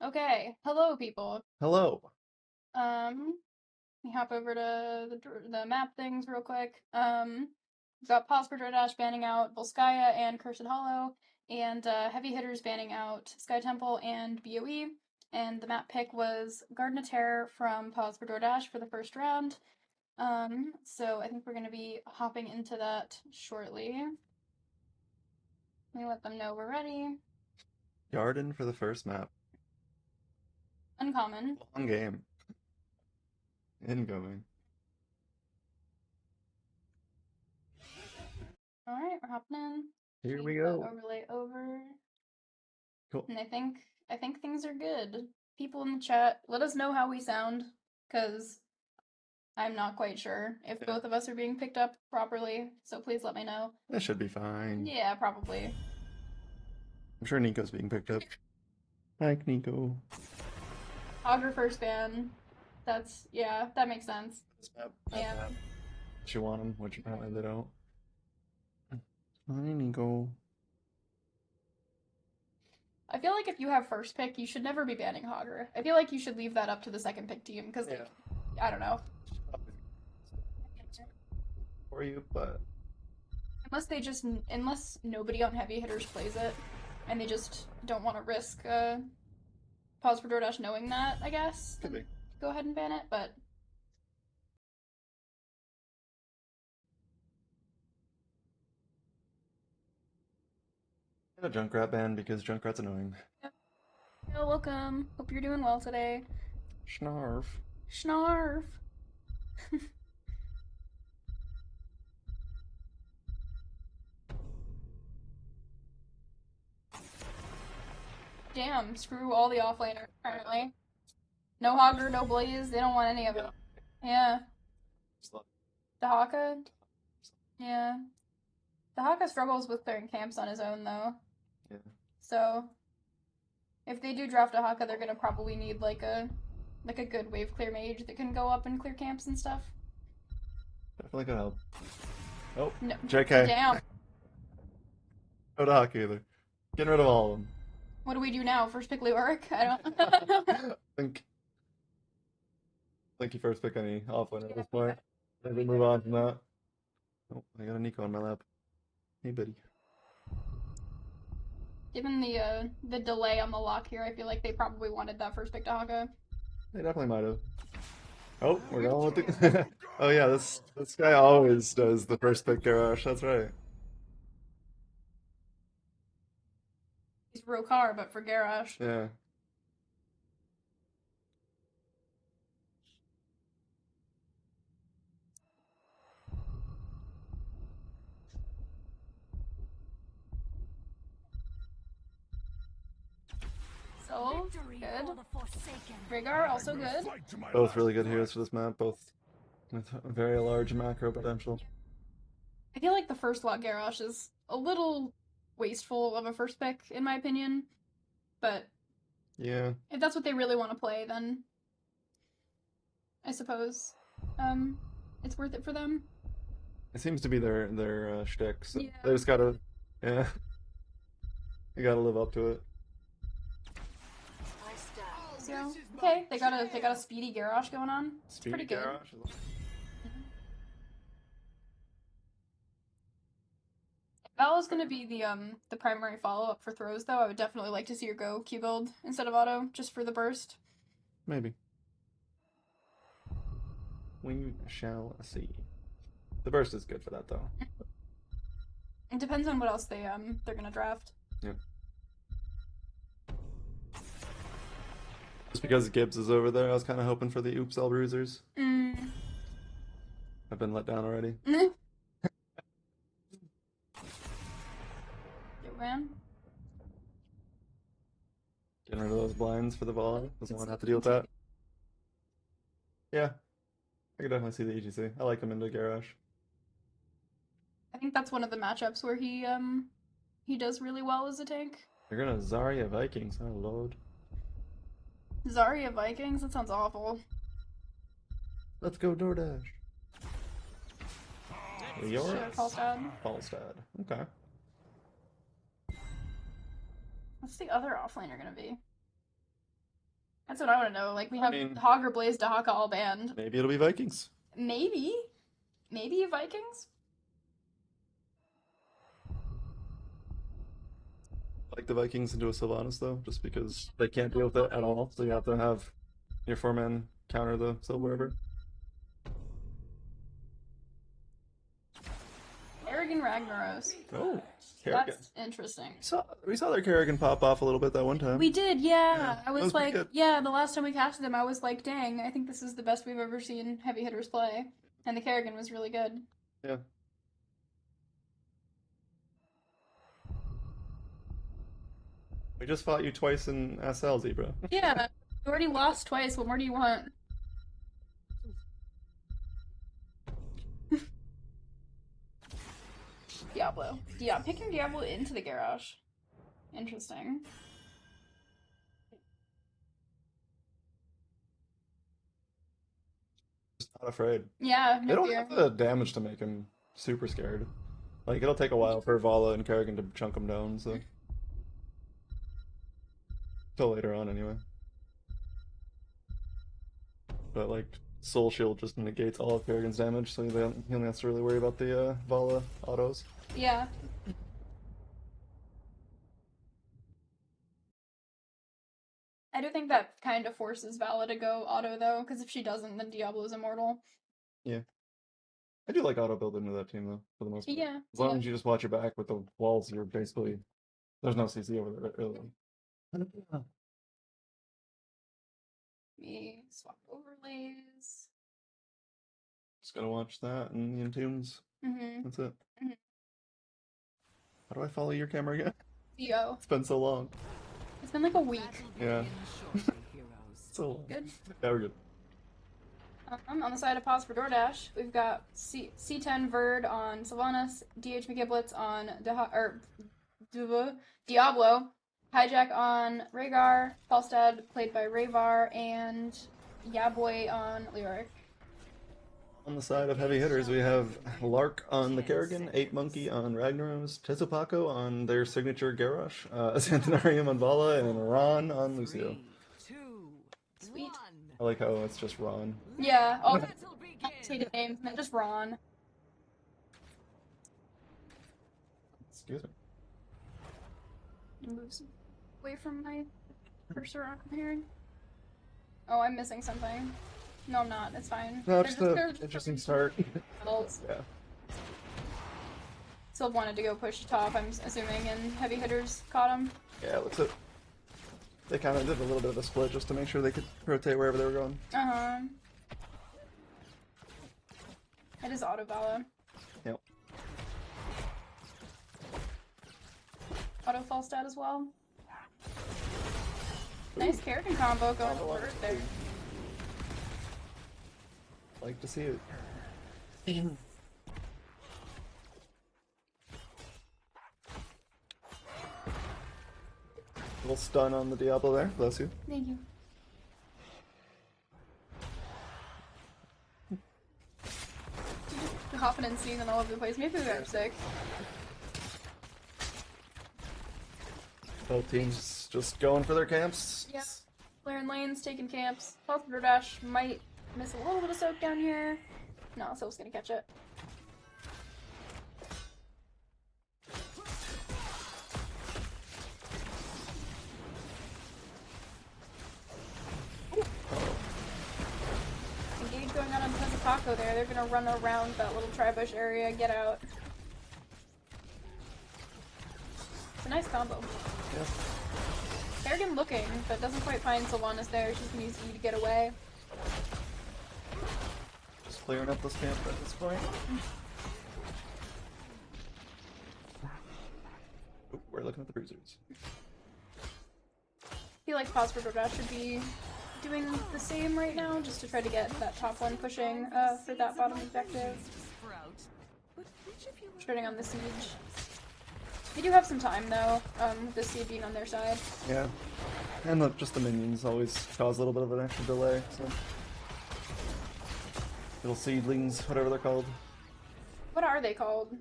Okay, hello people. Hello. Um, we hop over to the map things real quick. We've got Pause for Doordash banning out Volskaya and Cursed Hollow, and Heavy Hitters banning out Sky Temple and BOE. And the map pick was Garden of Terror from Pause for Doordash for the first round. So I think we're gonna be hopping into that shortly. Let me let them know we're ready. Garden for the first map. Uncommon. Long game. Incoming. Alright, we're hopping in. Here we Change that go. overlay over. Cool. And I think things are good. People in the chat, let us know how we sound, because I'm not quite sure if both of us are being picked up properly. So please let me know. That should be fine. Yeah, probably. I'm sure Nico's being picked up. Hi, Nico. Augur first ban. Yeah, that makes sense. This map. Yeah. You want him, which apparently they don't. Hi, Nico. I feel like if you have first pick, you should never be banning Augur. I feel like you should leave that up to the second pick team, because, like, I don't know. For you, but Unless nobody on Heavy Hitters plays it, and they just don't want to risk Pause for Doordash knowing that, I guess. could be. Go ahead and ban it, but And a Junkrat ban because Junkrat's annoying. yeah, welcome. Hope you're doing well today. Snarf. Snarf. Damn, screw all the offlaners, apparently. No Hogger, no Blaze, they don't want any of it. Yeah. Dahaka? Yeah. Dahaka struggles with clearing camps on his own, though. Yeah. So, if they do draft Dahaka, they're gonna probably need, like a good wave clear mage that can go up and clear camps and stuff. Definitely could help. Oh, No. JK. Damn. No hockey either. Getting rid of all of them. What do we do now? First pick Leoric? I don't. Think you first pick any offlane at this point. Maybe move on from that. Oh, I got a Nico on my lap. Hey, buddy. Given the delay on the lock here, I feel like they probably wanted that first pick Dahaka. They definitely might have. Oh, we're going with the. Oh yeah, this guy always does the first pick garage. That's right. He's Rokar, but for Garrosh. Yeah. So, good. Rhaegar, also good. Both really good heroes for this map. Both with very large macro potential. I feel like the first slot Garrosh is a little wasteful of a first pick, in my opinion. But Yeah. if that's what they really want to play, then I suppose it's worth it for them. It seems to be their shtick. So Yeah. they just gotta, yeah. You gotta live up to it. So, okay, they got a speedy Garrosh going on. It's pretty good. Garage? If that was gonna be the primary follow up for throws, though, I would definitely like to see her go Q build instead of auto, just for the burst. Maybe. We shall see. The burst is good for that though. It depends on what else they're gonna draft. Yeah. Just because Gibbs is over there, I was kind of hoping for the oops all bruisers. I've been let down already. Good man. Getting rid of those blinds for the volley. Doesn't want to have to deal with that. Yeah. I could definitely see the EGC. I like him into Garrosh. I think that's one of the matchups where he does really well as a tank. You're gonna Zarya Vikings, oh lord. Zarya Vikings? That sounds awful. Let's go Doordash. Sure, Falstad. Falstad. Okay. What's the other offlaner gonna be? That's what I want to know. Like, we have mean- Hog or Blaze Dahaka all banned. Maybe it'll be Vikings. Maybe. Maybe Vikings? Like the Vikings into a Sylvanas though, just because they can't deal with it at all. So you have to have your 4-man counter the Silver. Kerrigan Ragnaros. Oh, Kerrigan. That's interesting. We saw their Kerrigan pop off a little bit that one time. We did, yeah. Yeah, I that was was pretty like, good. yeah, the last time we casted them, I was like, dang, I think this is the best we've ever seen heavy hitters play. And the Kerrigan was really good. Yeah. We just fought you twice in SL, Zebra. Yeah, you already lost twice. What more do you want? Diablo. Yeah, picking Diablo into the garage. Interesting. Just not afraid. Yeah, They no don't fear. have the damage to make him super scared. Like, it'll take a while for Vala and Kerrigan to chunk him down, so. Till later on, anyway. But, like, Soul Shield just negates all of Kerrigan's damage, so he only has to really worry about the Vala autos. Yeah. I do think that kind of forces Vala to go auto, though, because if she doesn't, then Diablo's immortal. Yeah. I do like auto build into that team, though, for the most part. Yeah. As long as you just watch your back with the walls, you're basically... There's no CC over there, really. Me swap overlays. Just gotta watch that and the Entombs. Mm-hmm. That's it. Mhm. How do I follow your camera again? Yo. It's been so long. It's been like a week. Yeah. So long. Good. Yeah, we're good. On the side of pause for Doordash, we've got C10 Verd on Sylvanas, DH McGiblets on Diablo, Hijack on Rhaegar, Falstad played by Rhaevar, and Yaboy on Leoric. On the side of heavy hitters, we have Lark on the Kerrigan, 8 Monkey on Ragnaros, Tezopako on their signature Garrosh, Xanthanarium on Vala, and Ron on Lucio. Sweet. I like how it's just Ron. Yeah, all hated names, and just Ron. Excuse me. Move away from my cursor I'm hearing. Oh, I'm missing something. No, I'm not. It's fine. No, They're just they're an interesting start. adults. Yeah. Still wanted to go push top, I'm assuming, and heavy hitters caught him. Yeah, looks like they kind of did a little bit of a split just to make sure they could rotate wherever they were going. Uh-huh. It is auto Vala. Yep. Auto Falstad as well. Nice Kerrigan combo going forward there. Like to see it. Little stun on the Diablo there. Bless you. Thank you. Just hopping and sneezing all over the place. Maybe I'm sick. Both teams just going for their camps. Yep. Clearing lanes, taking camps. Falcon Dash might miss a little bit of soak down here. No, Sylph's gonna catch it. Engage going on Tezopako there. They're gonna run around that little tri-bush area, get out. It's a nice combo. Yeah. Kerrigan looking, but doesn't quite find Sylvanas there. She's gonna use E to get away. Just clearing up this camp at this point. Oop, we're looking at the bruisers. I feel like Pause for Doordash should be doing the same right now, just to try to get that top one pushing for that bottom objective. Starting on the siege. They do have some time though, with the siege being on their side. Yeah. And just the minions always cause a little bit of an extra delay, so. Little seedlings, whatever they're called. What are they called?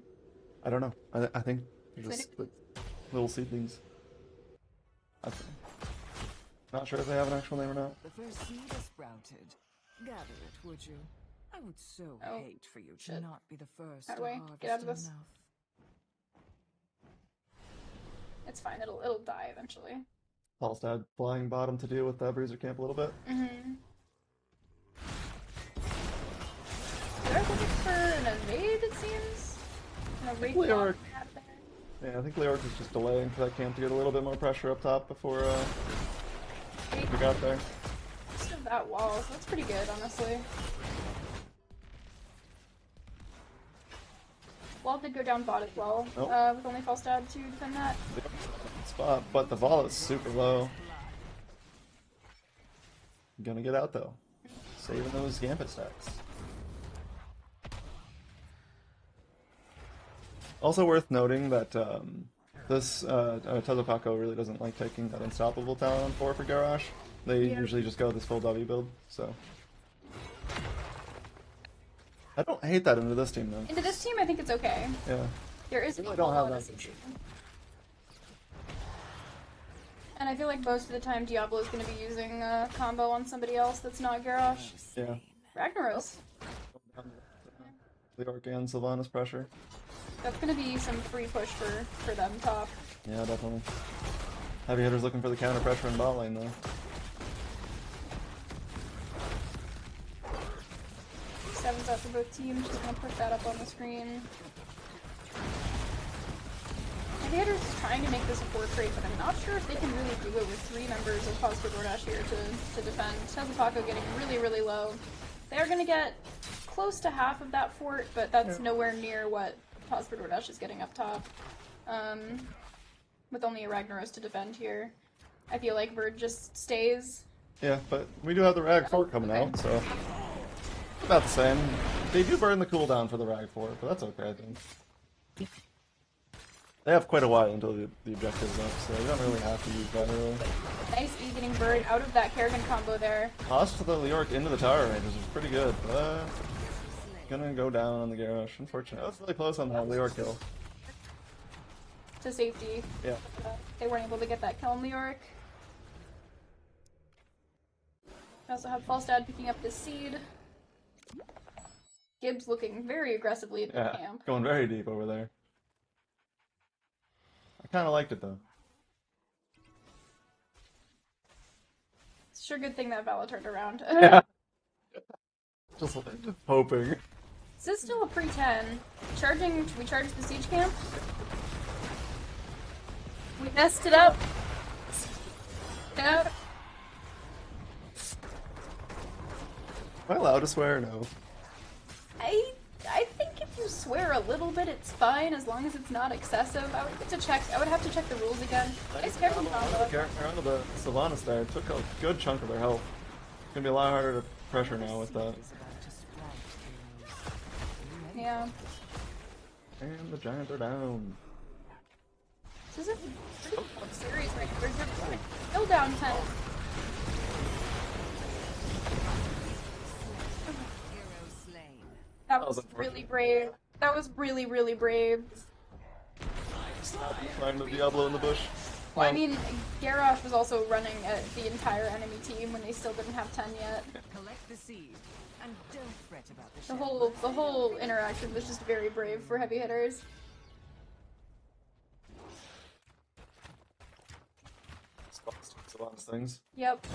I don't know. I think they're just like, little seedlings. I Not sure if they have an actual name or not. The first seed is sprouted. Gather it, would you? I would so hate for you to not be the first How to do I harvest get out of this? enough. It's fine. It'll die eventually. Falstad flying bottom to deal with that bruiser camp a little bit. Mm-hmm. They're looking for an evade, it seems. An evade Leoric. out there. Yeah, I think Leoric is just delaying for that camp to get a little bit more pressure up top before we got there. Just of that wall, so that's pretty good, honestly. Wall did go down bot as well, Nope. with only Falstad to defend that. Spot, but the Vol is super low. Gonna get out though. Saving those Gambit stacks. Also worth noting that this Tezopaco really doesn't like taking that Unstoppable talent on 4 for Garrosh. They usually just go this full W build, so. I don't hate that into this team though. Into this team, I think it's okay. Yeah. There is really don't have that issue. And I feel like most of the time Diablo is going to be using a combo on somebody else that's not Garrosh. Yeah. Ragnaros. Leoric and Sylvanas pressure. That's going to be some free push for them top. Yeah, definitely. Heavy hitters looking for the counter pressure in bot lane though. Seven's up for both teams, just going to put that up on the screen. Heavy hitters is trying to make this a 4 crate, but I'm not sure if they can really do it with 3 members of Pause for Doordash here to defend. Tezopaco getting really, really low. They are going to get close to half of that fort, but that's nowhere near what Pause for Doordash is getting up top. With only a Ragnaros to defend here. I feel like Bird just stays. Yeah, but we do have the Rag Fort coming out, so about the same. They do burn the cooldown for the Rag Fort, but that's okay, I think. They have quite a while until the objective's up, so you don't really have to use that early. Nice E getting Bird out of that Kerrigan combo there. Toss to the Leoric into the tower ranges was pretty good, but gonna go down on the Garrosh. Unfortunately, that was really close on that Leoric kill. To safety. Yeah. They weren't able to get that kill on Leoric. We also have Falstad picking up this seed. Gibbs looking very aggressively at the camp. Going very deep over there. I kind of liked it though. It's sure good thing that Vala turned around. Yeah. Just hoping. Is this still a pre-10? Should we charge the siege camp? We messed it up. No. Am I allowed to swear? No. I think if you swear a little bit, it's fine as long as it's not excessive. I would have to check the rules again. Nice Kerrigan combo. Around the Sylvanas there took a good chunk of their health. It's gonna be a lot harder to pressure now with that. Yeah. And the Giants are down. This is a pretty cool series right here. They're still down 10. That was really brave. That was really, really brave. Find the Diablo in the bush. Well, I mean, Garrosh was also running at the entire enemy team when they still didn't have 10 yet. Collect the seed and don't fret about The whole interaction was just very brave for heavy hitters. Sylvanas things. Yep.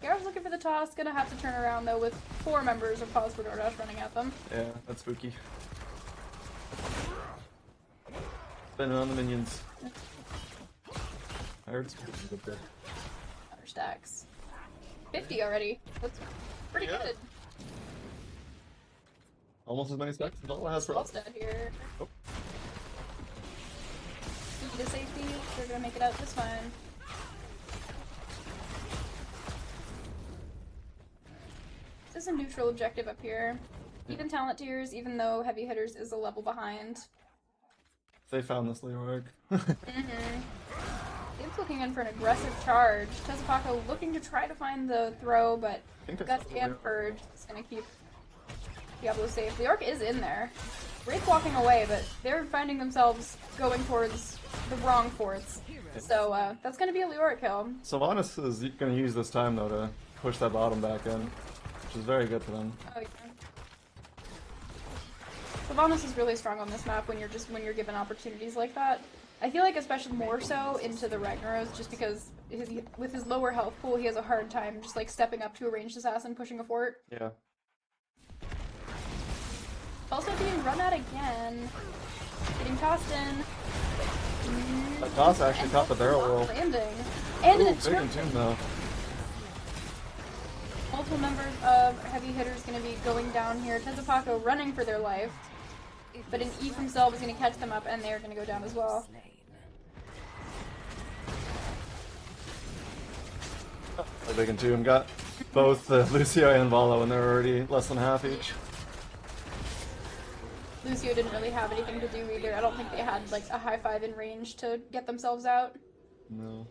Garrosh's looking for the toss, gonna have to turn around though with 4 members of Pause for Doordash running at them. Yeah, that's spooky. Spinning on the minions. I heard spooky a bit. Other stacks. 50 already. That's pretty good. Almost as many stacks as Vala has for us. Falstad here. Oh. To safety. They're gonna make it out just fine. This is a neutral objective up here. Even talent tiers, even though heavy hitters is a level behind. They found this Leoric. Gibbs looking in for an aggressive charge. Tezopaco looking to try to find the throw, but Gus and Bird is going to keep Diablo safe. The Orc is in there. Wraith walking away, but they're finding themselves going towards the wrong forts. So that's going to be a Leora kill. Sylvanas is going to use this time, though, to push that bottom back in, which is very good for them. Oh, yeah. Sylvanas is really strong on this map when you're given opportunities like that. I feel like especially more so into the Ragnaros, just because with his lower health pool, he has a hard time just like stepping up to a ranged assassin pushing a fort. Yeah. Also being run at again. Getting tossed in. That toss actually caught the barrel roll. Landing. And Ooh, it's big and tuned, though. Multiple members of Heavy Hitters going to be going down here. Tezupaco running for their life. But an Eve himself is going to catch them up, and they're going to go down as well. The big and tuned got both Lucio and Valo, and they're already less than half each. Lucio didn't really have anything to do either. I don't think they had like a high five in range to get themselves out. No.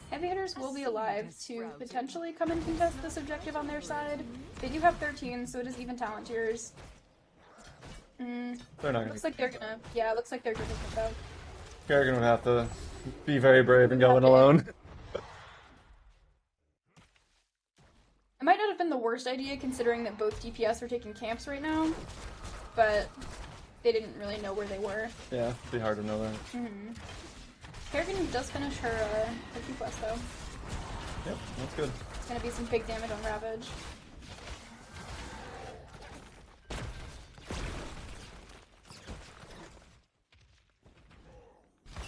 Heavy Hitters will be alive to potentially come and contest this objective on their side. They do have 13, so it is even talent tiers. They're not Looks like they're gonna. Yeah, it looks like they're gonna go. Kerrigan would have to be very brave and go in alone. It might not have been the worst idea considering that both DPS are taking camps right now, but they didn't really know where they were. Yeah, it'd be hard to know that. Kerrigan does finish her Q quest though. Yep, that's good. It's gonna be some big damage on Ravage.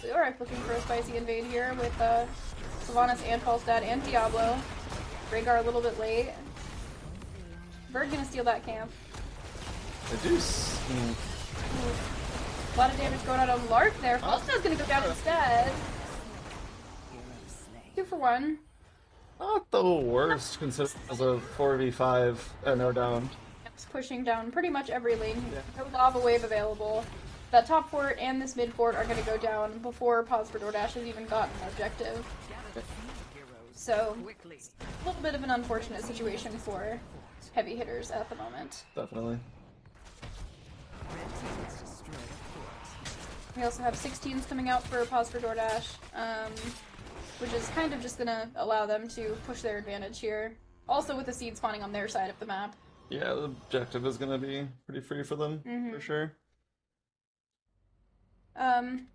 So alright, looking for a spicy invade here with Sylvanas and Falstad and Diablo. Rhaegar a little bit late. Bird gonna steal that camp. The Deuce. A lot of damage going out on Lark there. Falstad's gonna go down instead. 2 for 1. Not the worst, considering as a 4v5 and no down. It's pushing down pretty much every lane. No lava wave available. That top fort and this mid fort are gonna go down before Pause for Doordash has even gotten an objective. So, it's a little bit of an unfortunate situation for Heavy Hitters at the moment. Definitely. We also have 16s coming out for Pause for Doordash, which is kind of just gonna allow them to push their advantage here. Also with the seed spawning on their side of the map. Yeah, the objective is gonna be pretty free for them, for sure.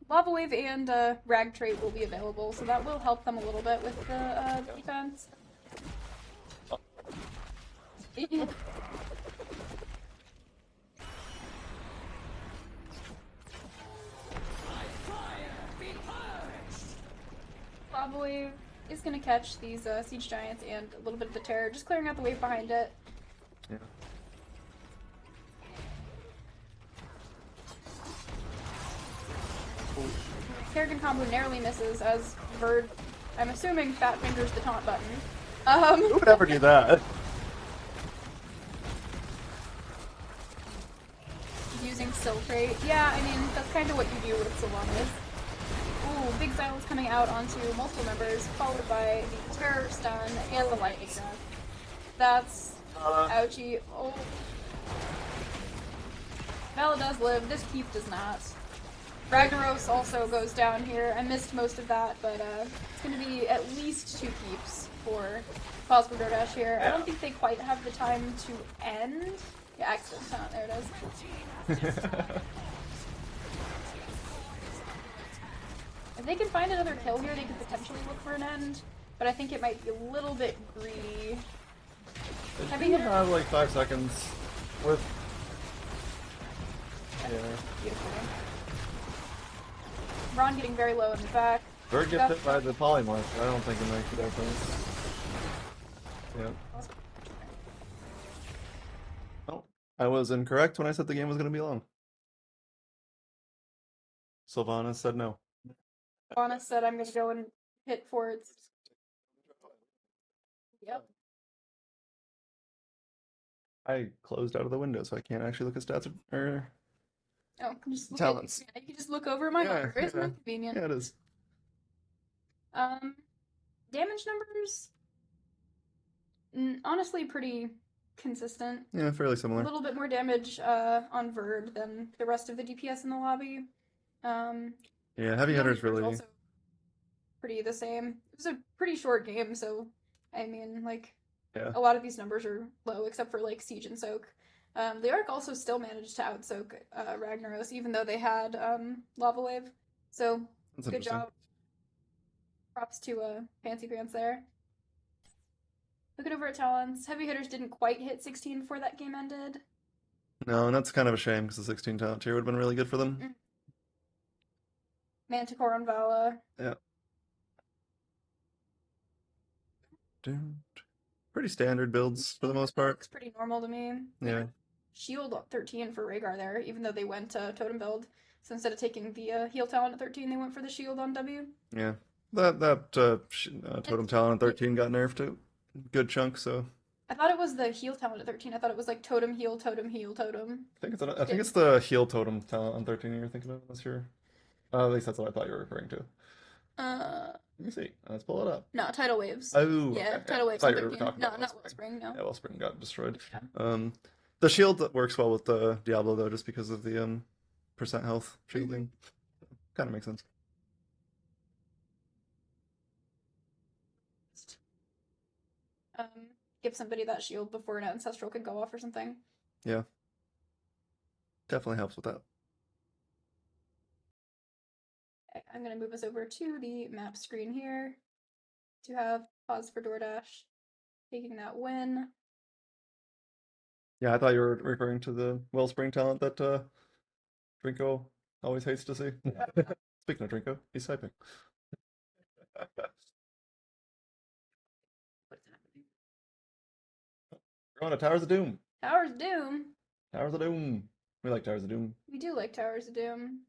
Lava Wave and Rag Trait will be available, so that will help them a little bit with the defense. Lava Wave is going to catch these Siege Giants and a little bit of the Terror, just clearing out the wave behind it. Yeah. Kerrigan combo narrowly misses as Bird, I'm assuming, fat fingers the taunt button. Who would ever do that? Using Siltrate. Yeah, I mean, that's kind of what you do with Sylvanas. Ooh, big silence coming out onto multiple members, followed by the Terror Stun and the Lightning Death. That's ouchie. Oh. Bella does live, this keep does not. Ragnaros also goes down here. I missed most of that, but it's going to be at least 2 keeps for Pause for Doordash here. I don't think they quite have the time to end. Yeah, accident taunt, there it is. If they can find another kill here, they could potentially look for an end, but I think it might be a little bit greedy. They do have like 5 seconds with... Yeah. Beautiful. Ron getting very low in the back. Bird gets hit by the polymorph. I don't think it makes a difference. Yep. Oh, I was incorrect when I said the game was going to be long. Sylvanas said no. Sylvanas said I'm going to go and hit forwards. Yep. I closed out of the window, so I can't actually look at stats or Oh, just look talents. At, you can just look over my monitor. Isn't that convenient? Yeah, it is. Damage numbers. Honestly, pretty consistent. Yeah, fairly A similar. little bit more damage on Verd than the rest of the DPS in the lobby. Yeah, heavy hitters really. Also pretty the same. It was a pretty short game, so I mean, like, Yeah. a lot of these numbers are low, except for like Siege and Soak. The Arc also still managed to outsoak Ragnaros, even though they had Lava Wave. So That's good interesting. job. Props to Fancy Pants there. Looking over at talents, heavy hitters didn't quite hit 16 before that game ended. No, and that's kind of a shame because the 16 talent tier would have been really good for them. Manticore on Vala. Yeah. Pretty standard builds for the most part. Looks pretty normal to me. Yeah. Shield 13 for Rhaegar there, even though they went Totem build. So instead of taking the heal talent at 13, they went for the shield on W. Yeah. That totem talent at 13 got nerfed a good chunk, so I thought it was the heal talent at 13. I thought it was like totem, heal, totem, heal, totem. I think it's the heal totem talent on 13 you're thinking of, unless you're at least that's what I thought you were referring to. Let me see. Let's pull it up. No, tidal waves. Oh, yeah, okay. tidal waves I on thought you were 13. talking No, about not Wellspring. Wellspring, no. Yeah, Wellspring got destroyed. The shield that works well with the Diablo though, just because of the percent health shielding. Kind of makes sense. Give somebody that shield before an ancestral could go off or something. Yeah. Definitely helps with that. Okay, I'm going to move us over to the map screen here to have pause for Doordash taking that win. Yeah, I thought you were referring to the Wellspring talent that Drinko always hates to see. Speaking of Drinko, he's typing. What's happening? We're going to Towers of Doom. Towers of Doom. Towers of Doom. We like Towers of Doom. We do like Towers of Doom.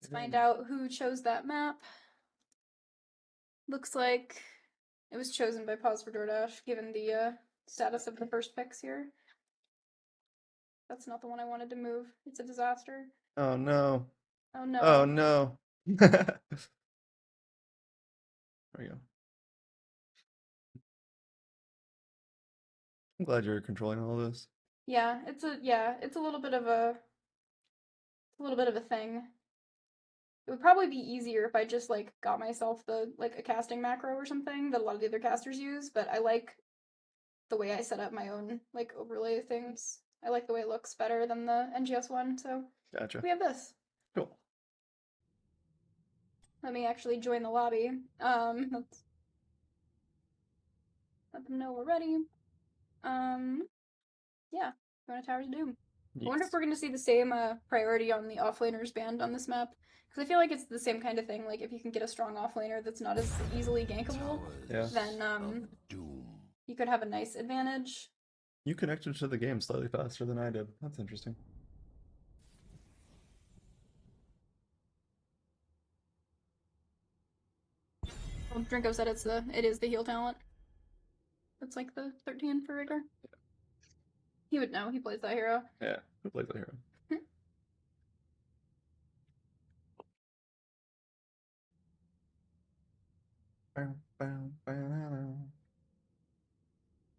Let's find out who chose that map. Looks like it was chosen by Pause for Doordash, given the status of the first picks here. That's not the one I wanted to move. It's a disaster. Oh no. Oh no. Oh no. There we go. I'm glad you're controlling all this. Yeah, it's a little bit of a thing. It would probably be easier if I just like got myself a casting macro or something that a lot of the other casters use, but I like the way I set up my own like overlay things. I like the way it looks better than the NGS one, so Gotcha. we have this. Cool. Let me actually join the lobby. Let's let them know we're ready. Yeah, going to Towers of Doom. Yes. I wonder if we're going to see the same priority on the offlaners banned on this map. Because I feel like it's the same kind of thing. Like, if you can get a strong offlaner that's not as easily gankable, then you could have a nice advantage. You connected to the game slightly faster than I did. That's interesting. Well, Drinko said it is the heal talent. It's like the 13 for Rigor. Yeah. He would know. He plays that hero. Yeah, who plays that hero?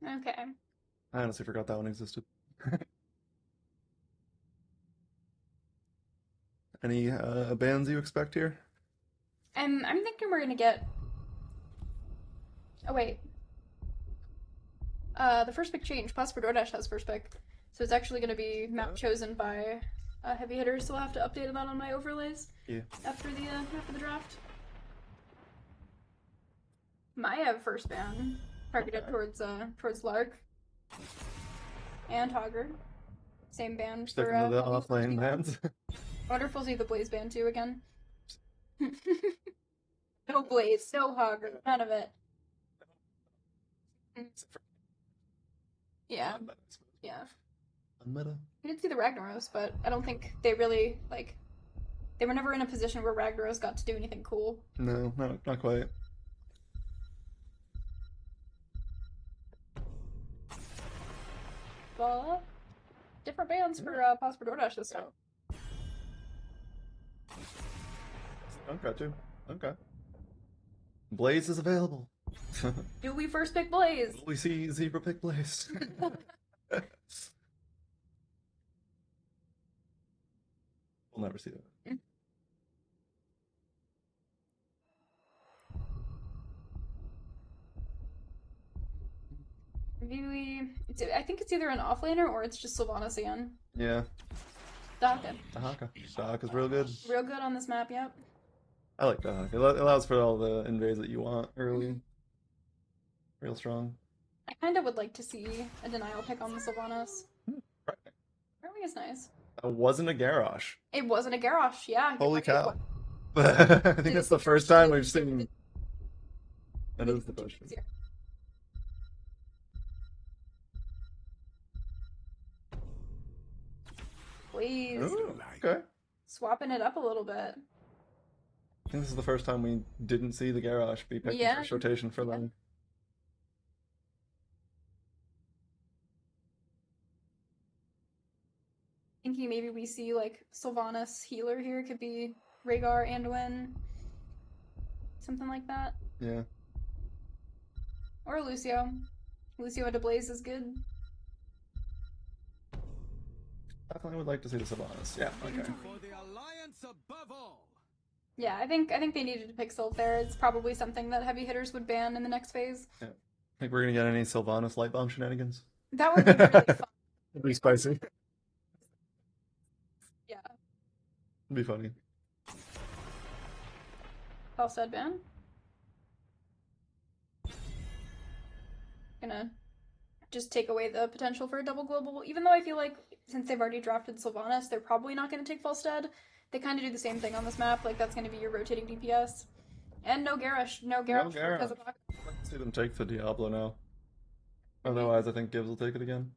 Okay. I honestly forgot that one existed. Any bans you expect here? I'm thinking we're gonna get. Oh wait. The first pick changed. Pause for Doordash has first pick, so it's actually gonna be map chosen by heavy hitters. So I'll have to update that on my overlays. Yeah. After the draft. Maya first ban targeted towards Lark and Hogger. Same ban Sticking for to the offlane bans. I wonder if we'll see the Blaze ban too again. No Blaze, no Hogger, none of it. Yeah. Yeah. Meta. We did see the Ragnaros, but I don't think they really they were never in a position where Ragnaros got to do anything cool. No, not quite. But different bans for Pause for Doordash this time. Okay, too. Okay. Blaze is available. Do we first pick Blaze? We see Zebra pick Blaze. We'll never see that. Maybe I think it's either an offlaner or it's just Sylvanas again. Yeah. Dahaka. Dahaka's real good. Real good on this map, yep. I like Dahaka. It allows for all the invades that you want early. Real strong. I kind of would like to see a denial pick on the Sylvanas. Frightening is nice. It wasn't a Garrosh. It wasn't a Garrosh, yeah. Holy cow. I think it's the first time we've seen... That is the question. Please. Ooh, okay. Swapping it up a little bit. I think this is the first time we didn't see the Garrosh be picked in first rotation for them. Thinking maybe we see like Sylvanas healer here, could be Rhaegar, Anduin, something like that. Yeah. Or Lucio. Lucio into Blaze is good. Definitely would like to see the Sylvanas. Yeah, okay. For the alliance above all. Yeah, I think they needed to pick Sylph there. It's probably something that heavy hitters would ban in the next phase. Yeah. Think we're gonna get any Sylvanas light bomb shenanigans? That would be really fun. It'd be spicy. Yeah. It'd be funny. Falstead ban. Gonna just take away the potential for a double global, even though I feel like since they've already drafted Sylvanas, they're probably not going to take Falstead. They kind of do the same thing on this map, like that's going to be your rotating DPS. And no Garrosh. No Garrosh. I'd like to see them take the Diablo now. Otherwise, I think Gibbs will take it again.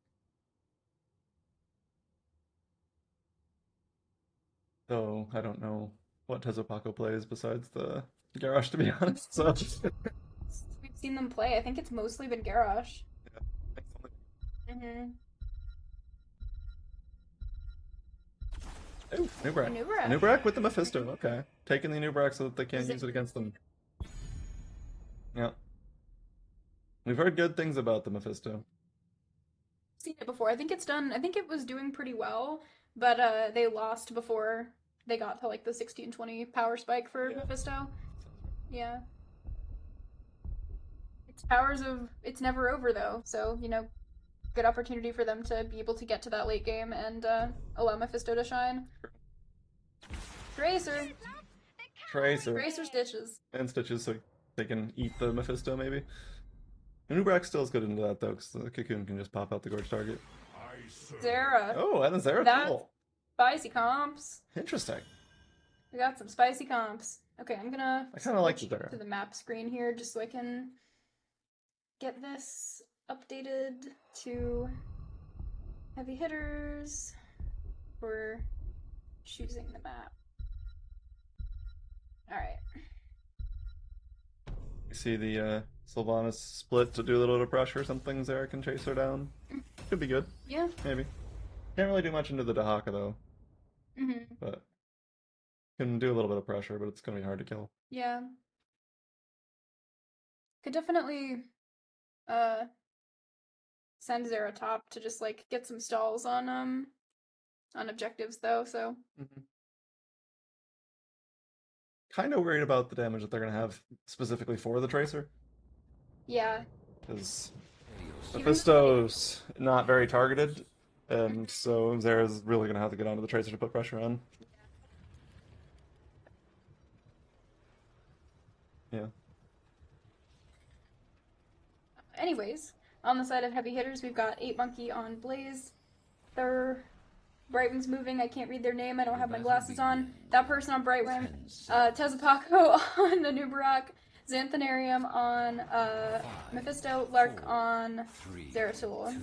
Though, I don't know what Tezopaco plays besides the Garrosh, to be honest, so... We've seen them play. I think it's mostly been Garrosh. Yeah. Mm-hmm. Ooh, Nubrak. Nubrak with the Mephisto, okay. Taking the Nubrak so that they can't use it against them. Yeah. We've heard good things about the Mephisto. Seen it before. I think it was doing pretty well, but they lost before they got to like the 16-20 power spike for Mephisto. Yeah. It's never over though, so, you know, good opportunity for them to be able to get to that late game and allow Mephisto to shine. Tracer Stitches. And Stitches so they can eat the Mephisto, maybe. Nubrak still is good into that, though, because the Cocoon can just pop out the Gorge target. Zera. Oh, and a Zera cool. Spicy comps. Interesting. We got some spicy comps. Okay, I'm gonna I kind of like the Zera. To the map screen here, just so I can get this updated to heavy hitters for choosing the map. Alright. You see the Sylvanas split to do a little bit of pressure. Some things there can chase her down. Could be good. Yeah. Maybe. Can't really do much into the Dahaka though. But can do a little bit of pressure, but it's gonna be hard to kill. Yeah. Could definitely send Zera top to just like get some stalls on objectives though, so kind of worried about the damage that they're gonna have specifically for the Tracer. Yeah. Because Mephisto's not very targeted, and so Zera's really gonna have to get onto the Tracer to put pressure on. Yeah. Anyways, on the side of heavy hitters, we've got 8 Monkey on Blaze. Their Brightwing's moving. I can't read their name. I don't have my glasses on. That person on Brightwing. Tezopaco on Anubarak. Xanthanarium on Mephisto. Lark on Zeratul.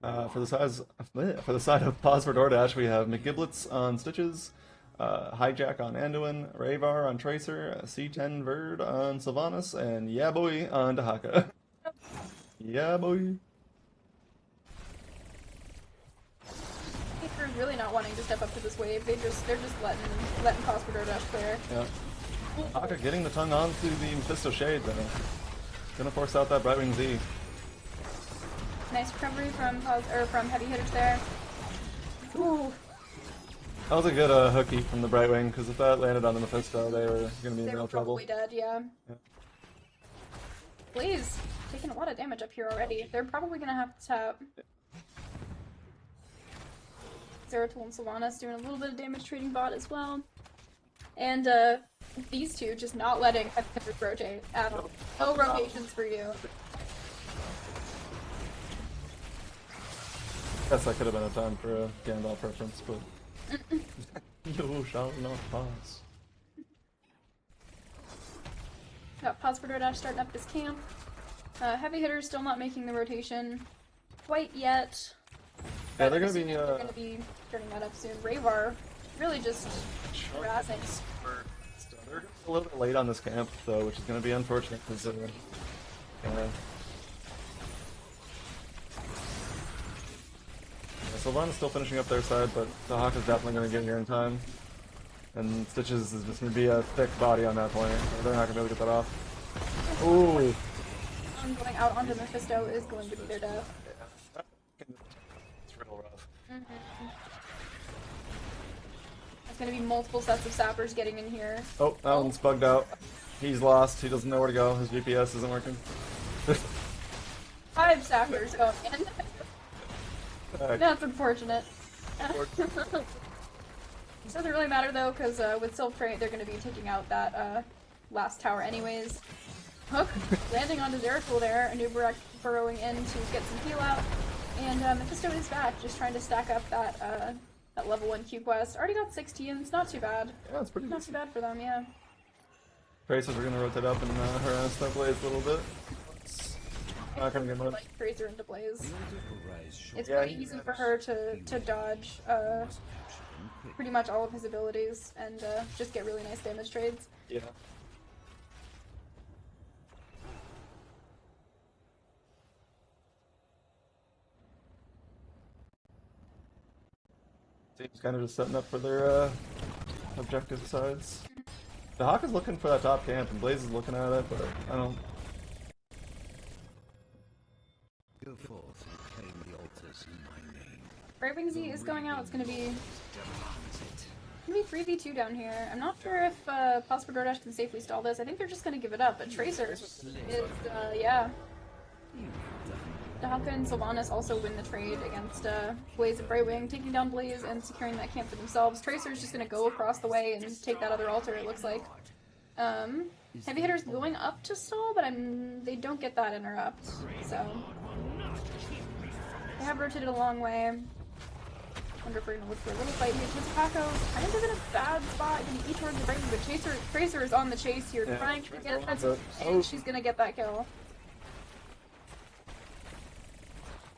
For the side of Pause for Doordash, we have McGiblets on Stitches, Hijack on Anduin, Rhaegar on Tracer, C10 Verd on Sylvanas, and Yeah Boy on Dahaka. Yeah boy. Hitterz really not wanting to step up to this wave. They're just letting Pause for Doordash clear. Yeah. Dahaka getting the tongue onto the Mephisto Shade though. Gonna force out that Brightwing Z. Nice recovery from Heavy Hitters there. Ooh. That was a good hooky from the Brightwing, because if that landed on the Mephisto, they were gonna be in They real were trouble. probably dead, yeah. Yeah. Blaze taking a lot of damage up here already. They're probably gonna have to tap. Zeratul and Sylvanas doing a little bit of damage trading bot as well. And these two just not letting Heavy Hitters rotate at all. No rotations for you. Guess that could have been a time for a Gandalf reference, but you shall not pass. Got pause for Doordash starting up this camp. Heavy Hitters still not making the rotation quite yet. Yeah, they're gonna be starting that up soon. Rayvar really just harassing. They're a little bit late on this camp, though, which is gonna be unfortunate because Sylvanas still finishing up their side, but the Hawk is definitely going to get here in time. And Stitches is just going to be a thick body on that point. They're not going to be able to get that off. Ooh! Going out onto Mephisto is going to be their death. It's real rough. There's going to be multiple sets of sappers getting in here. Oh, that one's bugged out. He's lost. He doesn't know where to go. His GPS isn't working. 5 sappers going in. That's unfortunate. Doesn't really matter though, because with Sylph Crate they're going to be taking out that last tower anyways. Hook landing onto Zeratul there, Anubarak burrowing in to get some heal out, and Mephisto is back, just trying to stack up that that level 1 Q quest. Already got 16, it's not too bad. Yeah, it's pretty Not too bad for them, yeah. Traces are going to rotate up and harass that Blaze a little bit. Not gonna get much. Like Fraser into Blaze. It's pretty easy for her to dodge pretty much all of his abilities and just get really nice damage trades. Yeah. Team's kind of just setting up for their objective sides. The Hawk is looking for that top camp and Blaze is looking at it, but I don't. Go forth and claim the altars in my name. Braving Z is going out. It's gonna be 3v2 down here. I'm not sure if Possible Doordash can safely stall this. I think they're just gonna give it up. But Tracer is yeah. Dahaka and Sylvanas also win the trade against Blaze and Brightwing, taking down Blaze and securing that camp for themselves. Tracer is just gonna go across the way and take that other altar. It looks like. Heavy Hitters going up to stall, but they don't get that interrupt. So they have rotated a long way. Wonder if we're gonna look for a little fight here. Paco kind of in a bad spot, getting each towards the break, but Tracer is on the chase here, trying to get that, and she's gonna get that kill.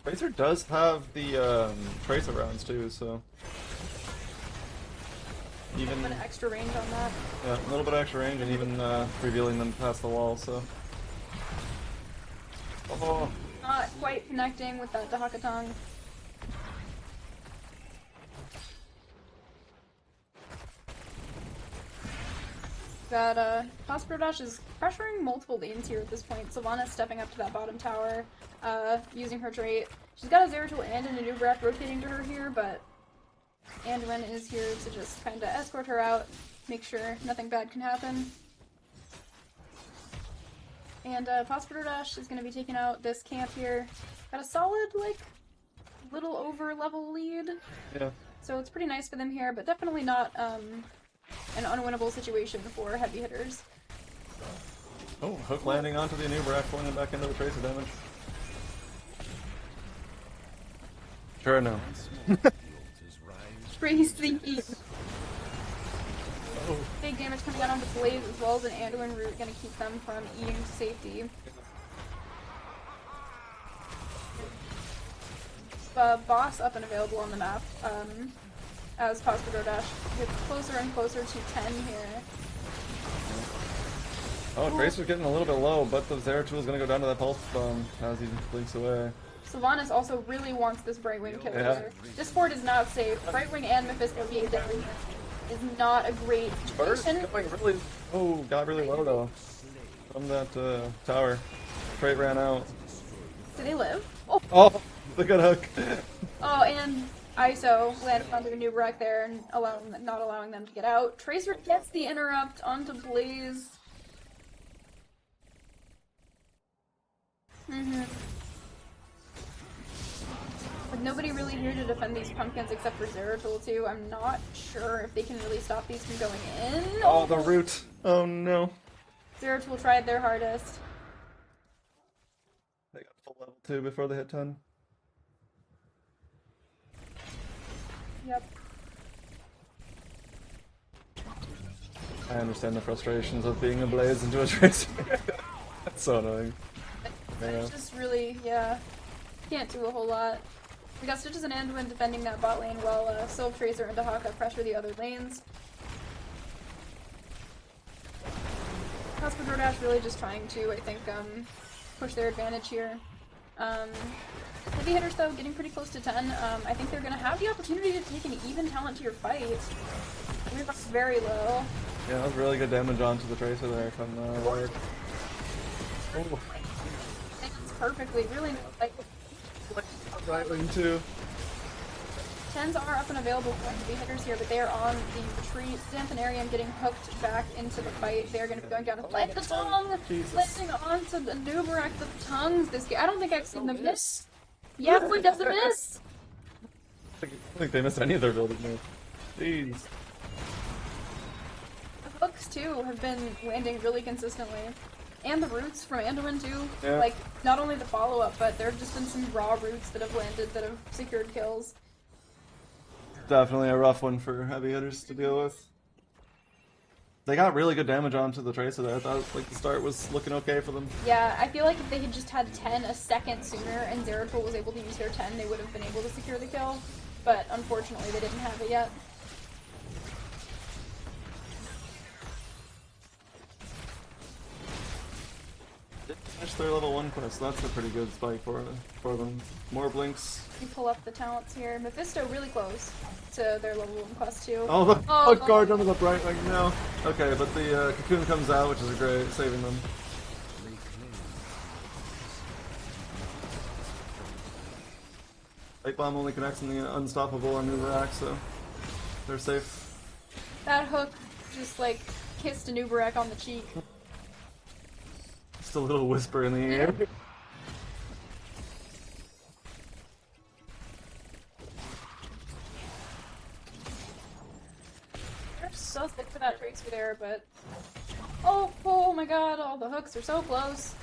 Tracer does have the Tracer rounds too, so even a little bit of extra range on that. Yeah, a little bit of extra range, and even revealing them past the wall. So, oh, not quite connecting with that Dahakatong. Got Possible Dash is pressuring multiple lanes here at this point. Sylvanas stepping up to that bottom tower, using her trait. She's got a Zeratul and a Nubrak rotating to her here, but Anduin is here to just kind of escort her out, make sure nothing bad can happen. And Possible Dash is going to be taking out this camp here. Got a solid, like, little over level lead. yeah. So it's pretty nice for them here, but definitely not an unwinnable situation for Heavy Hitters. Oh, Hook landing onto the Anubarak, pulling it back into the Tracer damage. Sure, no. Crazy. Oh. Big damage coming out onto Blaze as well as an Anduin root, gonna keep them from eating to safety. Boss up and available on the map, as Possible Doordash gets closer and closer to 10 here. Oh, Tracer's getting a little bit low, but the Zeratul is going to go down to that pulse bomb as he blinks away. Sylvanas also really wants this Brightwing kill Yeah. here. This fort is not safe. Brightwing and Mephisto being down here is not a great Bird situation. going really, got really low though from that tower. Freight ran out. Do they live? Oh, Oh, the good hook. oh, and ISO landed onto a new wreck there and not allowing them to get out. Tracer gets the interrupt onto Blaze. With nobody really here to defend these pumpkins except for Zeratul too, I'm not sure if they can really stop these from going in. Oh, the root. Oh no. Zeratul tried their hardest. They got full level 2 before they hit 10. Yep. I understand the frustrations of being a Blaze into a Tracer. That's so annoying. It's just really, yeah, can't do a whole lot. We got Stitches and Anduin defending that bot lane while Sylve, Tracer, and Dahaka pressure the other lanes. Doordash really just trying to, I think, push their advantage here. Heavy Hitters, though, getting pretty close to 10. I think they're going to have the opportunity to take an even talent to your fight. We're very low. Yeah, that was really good damage onto the Tracer there from Lark. Oh. It's perfectly, really, like... Right wing too. 10s are up and available for heavy hitters here, but they are on the retreat. Xanthanarian getting hooked back into the fight. They're going to be going down to let the tongue! Landing onto the Nubarak, the tongues. This game, I don't think I've seen them miss. Yeah, one doesn't miss! I don't think they missed any of their building moves. Jeez. The hooks, too, have been landing really consistently. And the roots from Anduin too. Yeah. Like, not only the follow-up, but there have just been some raw roots that have landed that have secured kills. Definitely a rough one for heavy hitters to deal with. They got really good damage onto the Tracer there. I thought like the start was looking okay for them. Yeah, I feel like if they had just had 10 a second sooner and Zeratul was able to use their 10, they would have been able to secure the kill. But unfortunately, they didn't have it yet. Finish their level 1 quest. That's a pretty good spike for them. More blinks. You pull up the talents here. Mephisto really close to their level 1 quest too. Oh, the hook guard on the right wing now. Okay, but the cocoon comes out, which is great, saving them. Light bomb only connects in the unstoppable on Nubarak, so they're safe. That hook just like kissed a Nubarak on the cheek. Just a little whisper in the air. They're so thick for that Tracer there, but... Oh my god, all the hooks are so close.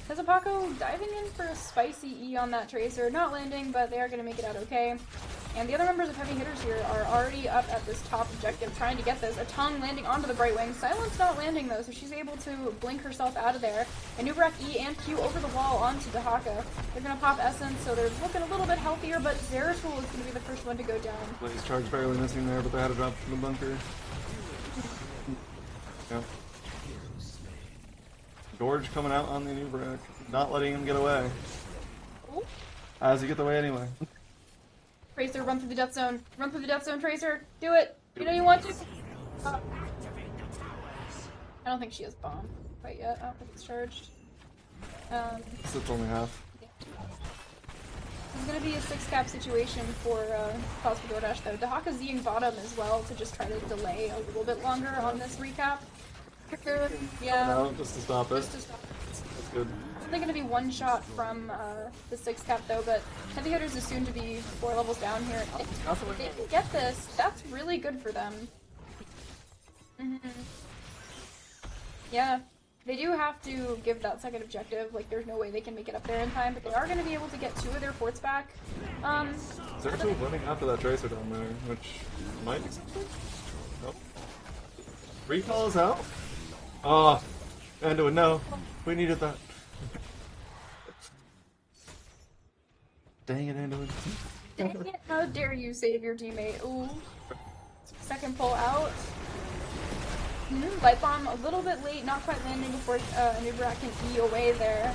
Tezupaco diving in for a spicy E on that Tracer, not landing, but they are going to make it out okay. And the other members of heavy hitters here are already up at this top objective trying to get this. A tongue landing onto the right wing. Silence not landing though, so she's able to blink herself out of there. And Nubarak E and Q over the wall onto Dahaka. They're going to pop Essence, so they're looking a little bit healthier, but Zeratul is going to be the first one to go down. Blaze charge barely missing there, but they had to drop from the bunker. Yeah. Gorge coming out on the Nubarak, not letting him get away. Ooh. As he gets away anyway. Tracer, run through the death zone. Run through the death zone, Tracer. Do it. You know you want to. I don't think she has bomb quite yet. I don't think it's charged. It's only half. Yeah. This is going to be a 6-cap situation for Doordash though. Dahaka's Zing bottom as well to just try to delay a little bit longer on this recap. Yeah. No, just to stop it. Just to stop it. That's good. They're going to be one shot from the 6-cap though, but Heavy Hitters is soon to be 4 levels down here. If they can get this, that's really good for them. Yeah, they do have to give that second objective, like there's no way they can make it up there in time, but they are going to be able to get 2 of their forts back. Zeratul running after that Tracer down there, which might be something? Nope. Recall is out? Oh, Anduin, no. We needed that. Dang it, Anduin. Dang it, how dare you save your teammate. Ooh. Second pull out. Light bomb a little bit late, not quite landing before Nubarak can E away there.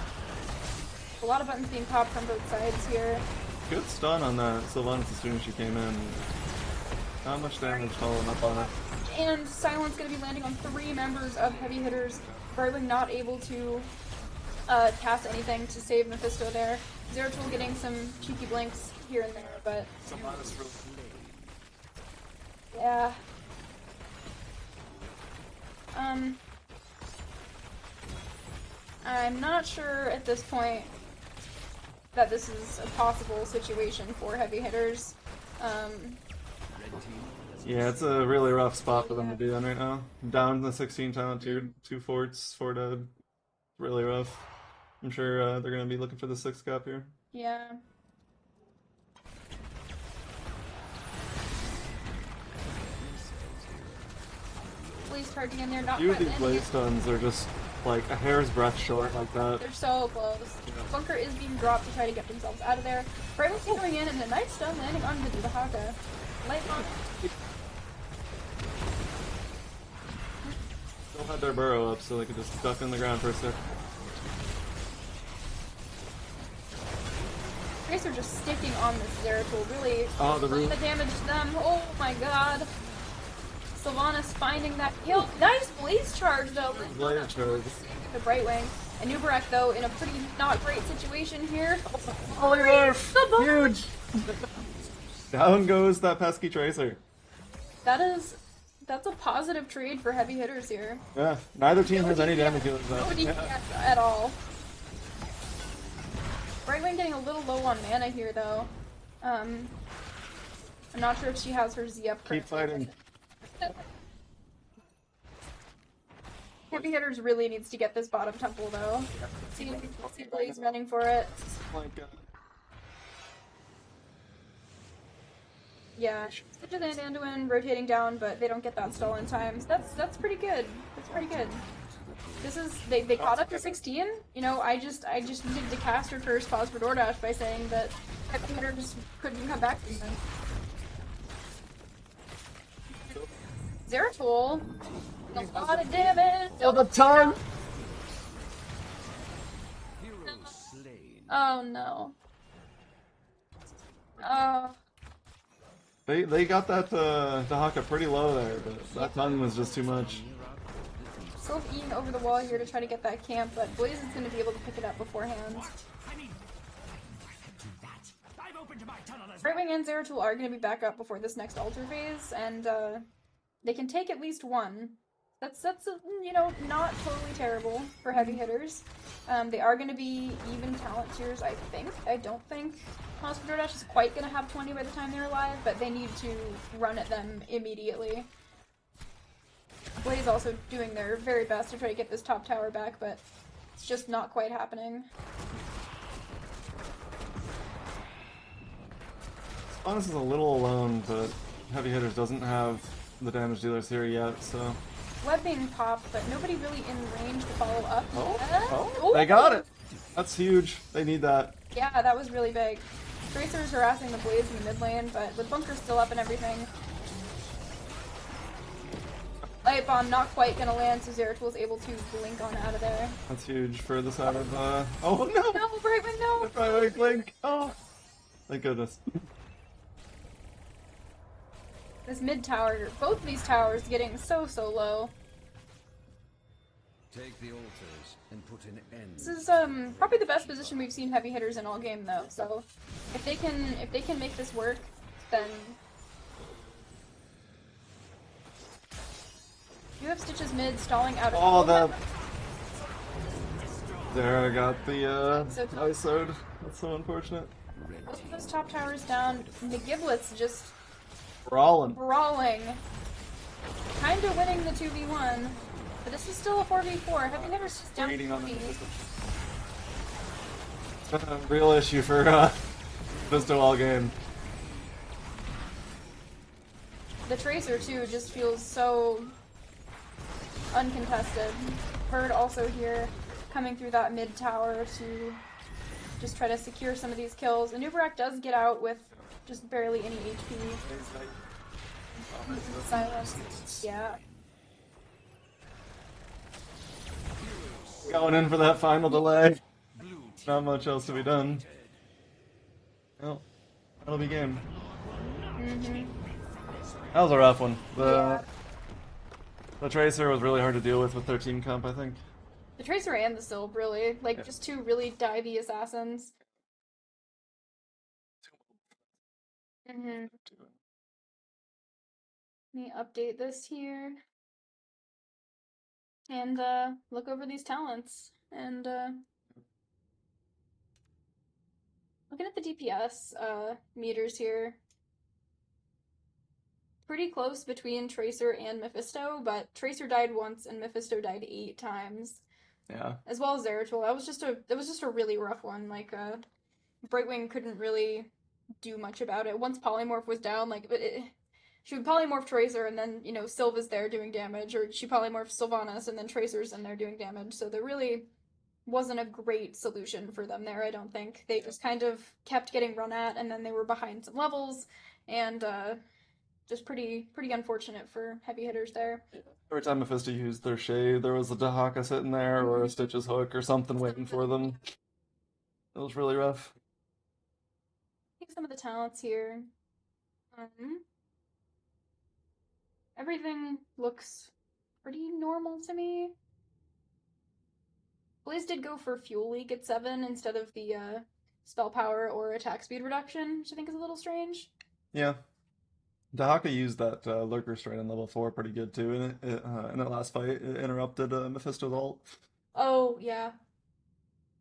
A lot of buttons being popped from both sides here. Good stun on that Sylvanas as soon as she came in. Not much damage following up on it. And Silence going to be landing on 3 members of Heavy Hitters. Brightwing not able to cast anything to save Mephisto there. Zeratul getting some cheeky blinks here and there, but yeah. I'm not sure at this point that this is a possible situation for heavy hitters. Yeah, it's a really rough spot for them to be in right now. Down the 16 talent tier, 2 forts, 4 dead. Really rough. I'm sure they're going to be looking for the 6th cap here. Yeah. Blaze charging in there, not Few of quite these landing blaze stuns are just like a hair's breadth short like that. They're so close. Bunker is being dropped to try to get themselves out of there. Brightwing's going in and a nice stun landing on the Haka. Light on. Still had their burrow up so they could just duck in the ground for a sec. Tracer just sticking on this Zeratul, really the damage to them. Oh my god. Sylvanas finding that kill. Nice blaze charge though. Blaze charge. The Brightwing. And Nubarak though in a pretty not great situation here. Holy Murph! Huge! Down goes that pesky Tracer. That's a positive trade for heavy hitters here. Yeah, neither team has any damage dealers No though. DPS at all. Brightwing getting a little low on mana here though. I'm not sure if she has her Z up correctly. Keep fighting. Heavy hitters really needs to get this bottom temple though. See Blaze running for it. Like, Yeah, Stitches and Anduin rotating down, but they don't get that stall in time. So that's pretty good. That's pretty good. This is they caught up to 16. You know, I just needed to cast her first pause for Doordash by saying that heavy hitters couldn't come back from them. Zeratul, a lot of damage. all the time. Oh no. Oh. They got that Dahaka pretty low there, but that tongue was just too much. Still eating over the wall here to try to get that camp, but Blaze is going to be able to pick it up beforehand. Brightwing and Zeratul are going to be back up before this next altar phase, and they can take at least one. That's you know, not totally terrible for heavy hitters. They are going to be even talent tiers, I think. I don't think Doordash is quite going to have 20 by the time they're alive, but they need to run at them immediately. Blaze also doing their very best to try to get this top tower back, but it's just not quite happening. Sylvanas is a little alone, but heavy hitters doesn't have the damage dealers here yet, so. Web being popped, but nobody really in range to follow up yet. Oh, they got it! That's huge. They need that. Yeah, that was really big. Tracer is harassing the Blaze in the mid lane, but with Bunker still up and everything. Light Bomb not quite gonna land, so Zeratul is able to blink on out of there. That's huge for the side of, oh no! No, Brightwing, no! The Brightwing blink! Oh! Thank goodness. This mid tower, both of these towers getting so low. Take the altars and put an end. This is probably the best position we've seen heavy hitters in all game though. So if they can make this work, then you have Stitches mid stalling out of. Oh, that. There, I got the ISO'd. That's so unfortunate. Both of those top towers down. Nagiblet's just Brawling. Kinda winning the 2v1. But this is still a 4v4. Heavy hitters just down Waiting on the 3. It's been a real issue for Visto all game. The Tracer too just feels so uncontested. Bird also here coming through that mid tower to just try to secure some of these kills. And Nubarak does get out with just barely any HP. Silence. Yeah. Going in for that final delay. Not much else to be done. Well, that'll be game. That was a rough one. The Tracer was really hard to deal with 13 comp, I think. The Tracer and the Sylve, really. Like, Yeah. just two really divey assassins. Mm-hmm. Let me update this here. And, look over these talents. And, looking at the DPS, meters here. Pretty close between Tracer and Mephisto, but Tracer died once and Mephisto died 8 times. Yeah. As well as Zeratul. That was just a really rough one. Like, Brightwing couldn't really do much about it. Once Polymorph was down, like, she would polymorph Tracer, and then, you know, Sylva's there doing damage, or she polymorphs Sylvanas, and then Tracer's in there doing damage. So there really wasn't a great solution for them there, I don't think. They just kind of kept getting run at, and then they were behind some levels, and, just pretty unfortunate for heavy hitters there. Every time Mephisto used their shade, there was a Dahaka sitting there, or a Stitch's hook, or something waiting for them. It was really rough. Take some of the talents here. Everything looks pretty normal to me. Blaze did go for Fuel Leak at 7 instead of the spell power or attack speed reduction, which I think is a little strange. Yeah. Dahaka used that Lurker Strain on level 4 pretty good too, and in that last fight, it interrupted Mephisto's ult. Oh, yeah.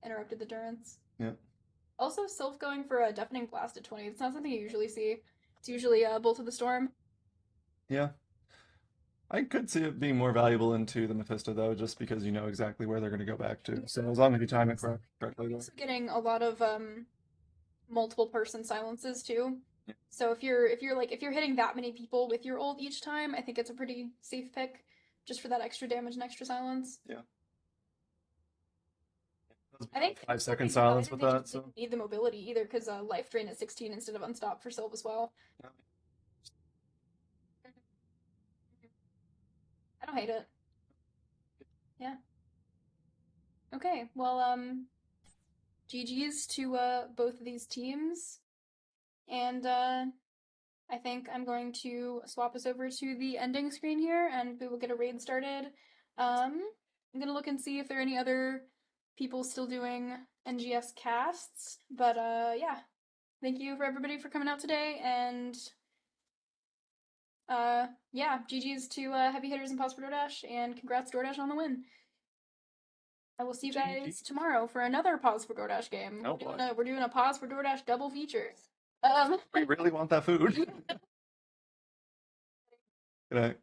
Interrupted the Durance. Yeah. Also, Sylph going for a Deafening Blast at 20. It's not something you usually see. It's usually Bolt of the Storm. Yeah. I could see it being more valuable into the Mephisto, though, just because you know exactly where they're going to go back to. So as long as you time it correctly. Also getting a lot of multiple person silences too. Yeah. So if you're hitting that many people with your ult each time, I think it's a pretty safe pick, just for that extra damage and extra silence. Yeah. I think 5-second silence with that. So didn't need the mobility either, because life drain at 16 instead of unstop for Sylve as well. Yeah. I don't hate it. Yeah. Okay, well, GG's to both of these teams, and I think I'm going to swap us over to the ending screen here, and we will get a raid started. I'm gonna look and see if there are any other people still doing NGS casts, but yeah. Thank you for everybody for coming out today, and yeah, GG's to Heavy Hitters and Pause for Doordash, and congrats Doordash on the win. I will see you guys tomorrow for another Pause for Doordash game. Oh, we're doing a Pause for Doordash double feature. We really want that food. Good night.